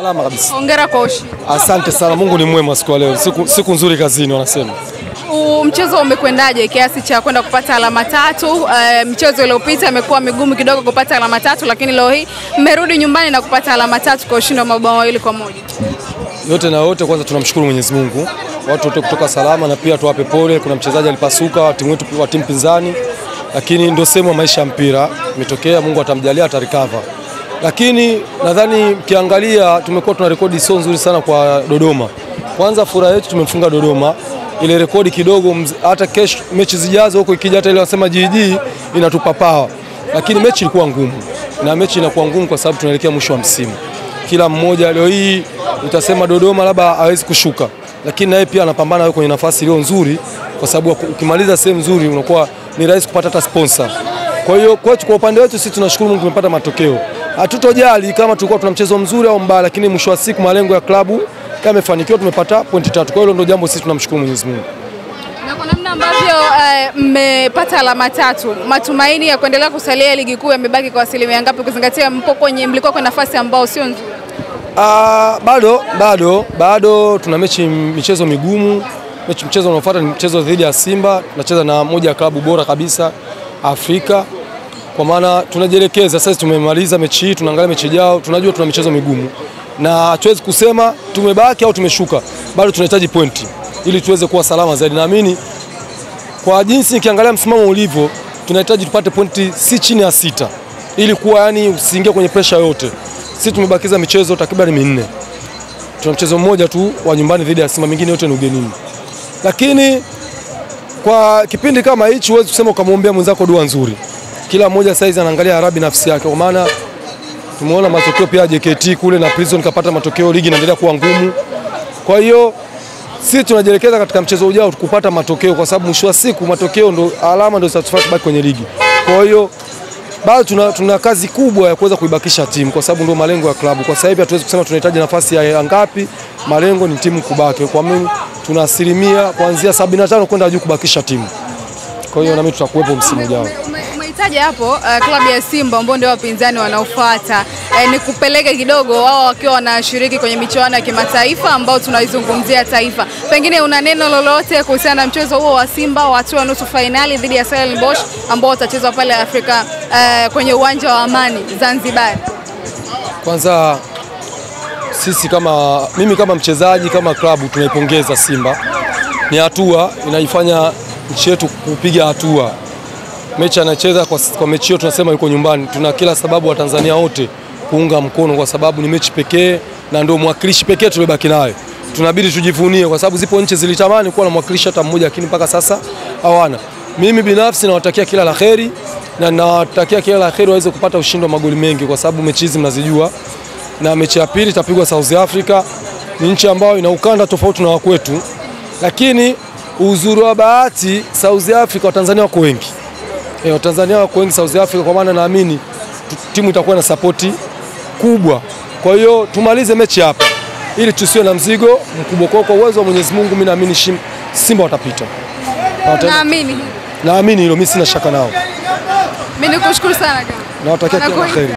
Salama kabisa. Hongera kwa ushindi. Asante sana, Mungu ni mwema siku leo. Siku nzuri kazini wanasema. Mchezo umekwendaje kiasi cha kwenda kupata alama 3? Mchezo uliopita imekuwa migumu kidogo kupata alama 3, lakini leo hii mmerudi nyumbani na kupata alama 3 kwa ushindi wa mabao 2-1. Yote na yote, kwanza tunamshukuru Mwenyezi Mungu. Watu wote kutoka salama, na pia tuwape pole. Kuna mchezaji alipasuka timu yetu wa timu pinzani, lakini ndio sehemu ya maisha ya mpira. Imetokea, Mungu atamjalia, atarecover. Lakini nadhani mkiangalia tumekuwa tuna rekodi sio nzuri sana kwa Dodoma. Kwanza furaha yetu tumemfunga Dodoma. Ile rekodi kidogo, hata kesho mechi zijazo huko ikija, hata ile wanasema GG inatupa power. Lakini mechi ilikuwa ngumu. Na mechi inakuwa ngumu kwa sababu tunaelekea mwisho wa msimu. Kila mmoja leo hii utasema Dodoma labda hawezi kushuka, lakini naye pia anapambana kwenye nafasi iliyo nzuri, kwa sababu ukimaliza sehemu nzuri unakuwa ni rahisi kupata hata sponsor. Kwa hiyo kwa upande wetu sisi tunashukuru Mungu tumepata matokeo. Hatutojali kama tulikuwa tuna mchezo mzuri au mbaya, lakini mwisho wa siku malengo ya klabu kama yamefanikiwa, tumepata pointi 3. Kwa hiyo ndio jambo sisi tunamshukuru Mwenyezi Mungu. Na kwa namna ambavyo mmepata alama 3, matumaini ya kuendelea kusalia ligi kuu yamebaki kwa asilimia ngapi, ukizingatia mlikuwa kwa nafasi ambao sio nzuri? Bado tuna michezo migumu. Mchezo unaofuata ni mchezo dhidi ya Simba. Tunacheza na moja ya klabu bora kabisa Afrika. Kwa maana tunajielekeza sasa, tumemaliza mechi hii, tunaangalia mechi ijayo. Tunajua tuna michezo migumu na hatuwezi kusema tumebaki au tumeshuka. Bado tunahitaji pointi ili tuweze kuwa salama zaidi. Naamini kwa jinsi nikiangalia msimamo ulivyo, tunahitaji tupate pointi si chini ya 6 ili kuwa yani usiingie kwenye pressure yote. Sisi tumebakiza michezo takriban 4. Tuna mchezo mmoja tu wa nyumbani dhidi ya Simba, mingine yote ni ugenini. Lakini kwa kipindi kama hichi huwezi kusema ukamwombea mwenzako dua nzuri. Kila mmoja saizi anaangalia harabi nafsi yake. Kwa maana tumeona matokeo pia JKT kule na Prison kapata matokeo, ligi inaendelea kuwa ngumu. Kwa hiyo sisi tunajielekeza katika mchezo ujao kupata matokeo, kwa sababu mwisho wa siku matokeo ndo alama ndo zitatufanya baki kwenye ligi. Kwa hiyo bado tuna kazi kubwa ya kuweza kuibakisha timu, kwa sababu ndio malengo ya klabu. Kwa sababu hatuwezi kusema tunahitaji nafasi ya ngapi, malengo ni timu kubaki. Kwa mimi tuna asilimia kuanzia 75 kwenda juu kubakisha timu. Kwa hiyo na mimi tutakuwepo msimu ujao. Umehitaji hapo klabu ya Simba ambao ndio wapinzani wanaofuata, ni kupeleke kidogo wao wakiwa wanashiriki kwenye michuano ya kimataifa ambao tunaizungumzia taifa. Pengine una neno lolote kuhusiana na mchezo huo wa Simba wa hatua nusu finali dhidi ya Stellenbosch ambao watachezwa pale Afrika kwenye uwanja wa Amani Zanzibar? Kwanza sisi mimi kama mchezaji, kama klabu tunaipongeza Simba. Ni hatua inaifanya nchi yetu kupiga hatua. Mechi anacheza kwa mechi hiyo tunasema yuko nyumbani. Tuna kila sababu wa Tanzania wote kuunga mkono, kwa sababu ni mechi pekee na ndio mwakilishi pekee tulibaki nayo. Tunabidi tujivunie, kwa sababu zipo nchi zilitamani kuwa na mwakilishi hata mmoja, lakini mpaka sasa hawana. Mimi binafsi nawatakia kila laheri, na nawatakia kila laheri waweze kupata ushindi wa magoli mengi, kwa sababu mechi hizi mnazijua. Na mechi ya pili itapigwa South Africa, ni nchi ambayo ina ukanda tofauti na wa kwetu, lakini uzuri wa bahati South Africa Watanzania wako wengi. Watanzania wako wengi South Africa, kwa maana naamini timu itakuwa na support kubwa. Kwa hiyo tumalize mechi hapa ili tusiwe na mzigo mkubwa. Kwa uwezo wa Mwenyezi Mungu mimi naamini Simba watapita. Naamini hilo, mimi sina shaka nao. Mimi nikushukuru sana. Nawatakia kila la heri.